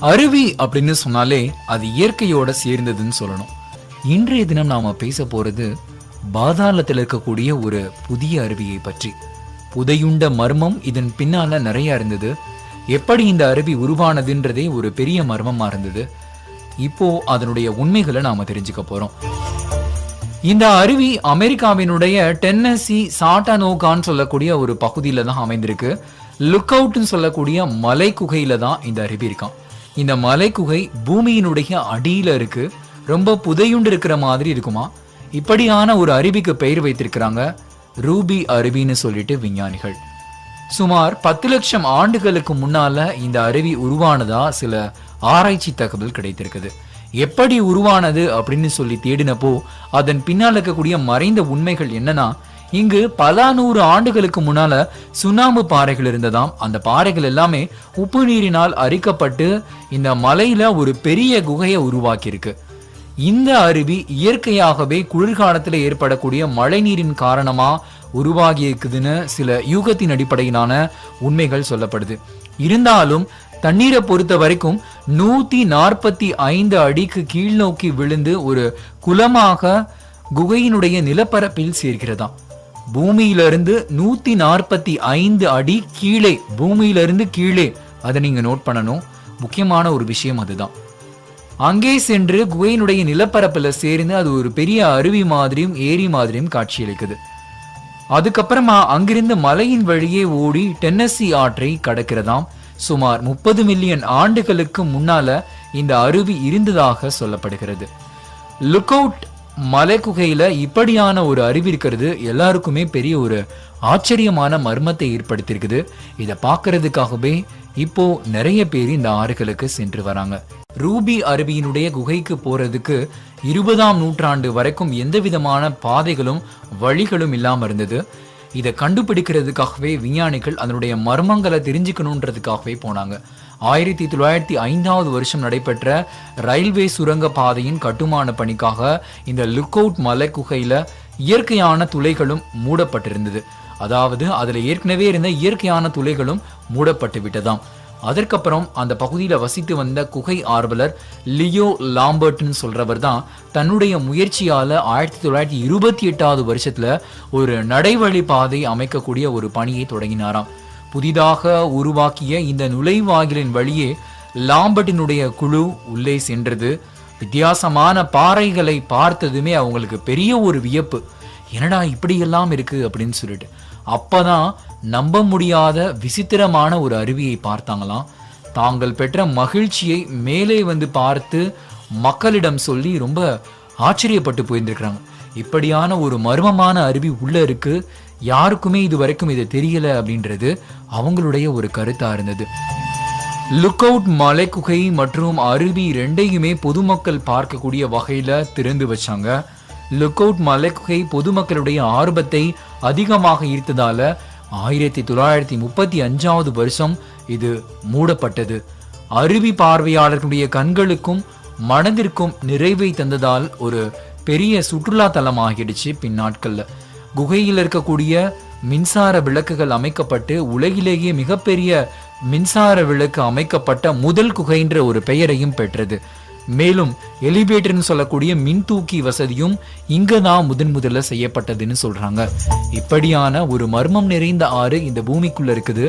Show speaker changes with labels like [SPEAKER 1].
[SPEAKER 1] அருவி அப்படின்னு சொன்னாலே அது இயற்கையோட சேர்ந்ததுன்னு சொல்லணும். இன்றைய தினம் நாம பேச போறது பாதாளத்தில் இருக்கக்கூடிய ஒரு புதிய அருவியை பற்றி. புதையுண்ட மர்மம் இதன் பின்னால நிறைய இருந்தது. எப்படி இந்த அருவி உருவானதுன்றதே ஒரு பெரிய மர்மமா இருந்தது. இப்போ அதனுடைய உண்மைகளை நாம தெரிஞ்சுக்க போறோம். இந்த அருவி அமெரிக்காவினுடைய டென்னசி சாட்டானோகான்னு சொல்லக்கூடிய ஒரு பகுதியில தான் அமைந்திருக்கு. லுக் அவுட்னு சொல்லக்கூடிய மலை குகையில தான் இந்த அருவி இருக்கான். இந்த மலை குகை பூமியினுடைய அடியில இருக்கு. ரொம்ப புதையுண்டு இருக்கிற மாதிரி இருக்குமா. இப்படியான ஒரு அருவிக்கு பெயர் வைத்திருக்கிறாங்க ரூபி அருவின்னு சொல்லிட்டு விஞ்ஞானிகள். சுமார் 10 லட்சம் ஆண்டுகளுக்கு முன்னால இந்த அருவி உருவானதா சில ஆராய்ச்சி தகவல் கிடைத்திருக்குது. எப்படி உருவானது அப்படின்னு சொல்லி தேடினப்போ அதன் பின்னால் இருக்கக்கூடிய மறைந்த உண்மைகள் என்னன்னா, இங்கு பல 100 ஆண்டுகளுக்கு முன்னால சுண்ணாம்பு பாறைகள் இருந்ததாம். அந்த பாறைகள் எல்லாமே உப்பு நீரினால் அரிக்கப்பட்டு இந்த மலையில ஒரு பெரிய குகையை உருவாக்கி இருக்கு. இந்த அருவி இயற்கையாகவே குளிர்காலத்தில் ஏற்படக்கூடிய மழை நீரின் காரணமா உருவாகி இருக்குதுன்னு சில யூகத்தின் அடிப்படையிலான உண்மைகள் சொல்லப்படுது. இருந்தாலும் தண்ணீரை பொறுத்த வரைக்கும் 145 அடிக்கு கீழ் நோக்கி விழுந்து ஒரு குளமாக குகையினுடைய நிலப்பரப்பில் சேர்க்கிறதாம். பூமியிலிருந்து 145 அடி கீழே, பூமியிலிருந்து கீழே. அதை நீங்க நோட் பண்ணணும். முக்கியமான ஒரு விஷயம் அதுதான். அங்கே சென்று குகையினுடைய நிலப்பரப்புல சேர்ந்து அது ஒரு பெரிய அருவி மாதிரியும் ஏரி மாதிரியும் காட்சியளிக்குது. அதுக்கப்புறமா அங்கிருந்து மலையின் வழியே ஓடி டென்னசி ஆற்றை கடக்கிறதாம். சுமார் 30 மில்லியன் ஆண்டுகளுக்கு முன்னால இந்த அருவி இருந்ததாக சொல்லப்படுகிறது. லுக் அவுட் மலை குகையில இப்படியான ஒரு அருவி இருக்கிறது எல்லாருக்குமே பெரிய ஒரு ஆச்சரியமான மர்மத்தை ஏற்படுத்தியிருக்குது. இதை பார்க்கறதுக்காகவே இப்போ நிறைய பேர் இந்த ஆறுகளுக்கு சென்று வராங்க. ரூபி அருவியினுடைய குகைக்கு போறதுக்கு 20ஆம் நூற்றாண்டு வரைக்கும் எந்த விதமான பாதைகளும் வழிகளும் இல்லாம இருந்தது. இதை கண்டுபிடிக்கிறதுக்காகவே விஞ்ஞானிகள் அதனுடைய மர்மங்களை தெரிஞ்சுக்கணுன்றதுக்காகவே போனாங்க. 1905ஆவது வருஷம் நடைபெற்ற ரயில்வே சுரங்க பாதையின் கட்டுமான பணிக்காக இந்த லுக் அவுட் மலை குகையில இயற்கையான துளைகளும் மூடப்பட்டிருந்தது. அதாவது அதுல ஏற்கனவே இருந்த இயற்கையான துளைகளும் மூடப்பட்டு விட்டதாம். அதற்கப்புறம் அந்த பகுதியில வசித்து வந்த குகை ஆர்வலர் லியோ லாம்பர்ட்னு சொல்றவர் தான் தன்னுடைய முயற்சியால 1928ஆவது வருஷத்துல ஒரு நடைவழி பாதை அமைக்கக்கூடிய ஒரு பணியை தொடங்கினாராம். புதிதாக உருவாக்கிய இந்த நுழைவாயிலின் வழியே லாம்பர்ட்டினுடைய குழு உள்ளே சென்றது. வித்தியாசமான பாறைகளை பார்த்ததுமே அவங்களுக்கு பெரிய ஒரு வியப்பு. என்னடா இப்படி எல்லாம் இருக்கு அப்படின்னு சொல்லிட்டு அப்பதான் நம்ப முடியாத விசித்திரமான ஒரு அருவியை பார்த்தாங்களாம். தாங்கள் பெற்ற மகிழ்ச்சியை மேலே வந்து பார்த்து மக்களிடம் சொல்லி ரொம்ப ஆச்சரியப்பட்டு போயிருந்திருக்கிறாங்க. இப்படியான ஒரு மர்மமான அருவி உள்ள இருக்கு, யாருக்குமே இது வரைக்கும் இது தெரியல அப்படின்றது அவங்களுடைய ஒரு கருத்தா இருந்தது. லுக் அவுட் மலை குகை மற்றும் அருவி ரெண்டையுமே பொதுமக்கள் பார்க்கக்கூடிய வகையில திறந்து வச்சாங்க. லுக் அவுட் மலை குகை பொதுமக்களுடைய ஆர்வத்தை அதிகமாக ஈர்த்ததால 1935ஆவது வருஷம் இது மூடப்பட்டது. அருவி பார்வையாளர்களுடைய கண்களுக்கும் மனதிற்கும் நிறைவை தந்ததால் ஒரு பெரிய சுற்றுலா தலம் ஆகிடுச்சு. பின்னாட்கள்ல குகையில் இருக்கக்கூடிய மின்சார விளக்குகள் அமைக்கப்பட்டு உலகிலேயே மிகப்பெரிய மின்சார விளக்கு அமைக்கப்பட்ட முதல் குகைன்ற ஒரு பெயரையும் பெற்றது. மேலும் எலிவேட்டர்னு சொல்லக்கூடிய மின்தூக்கி வசதியும் இங்கதான் முதல்ல செய்யப்பட்டதுன்னு சொல்றாங்க. இப்படியான ஒரு மர்மம் நிறைந்த ஆறு இந்த பூமிக்குள்ள இருக்குது.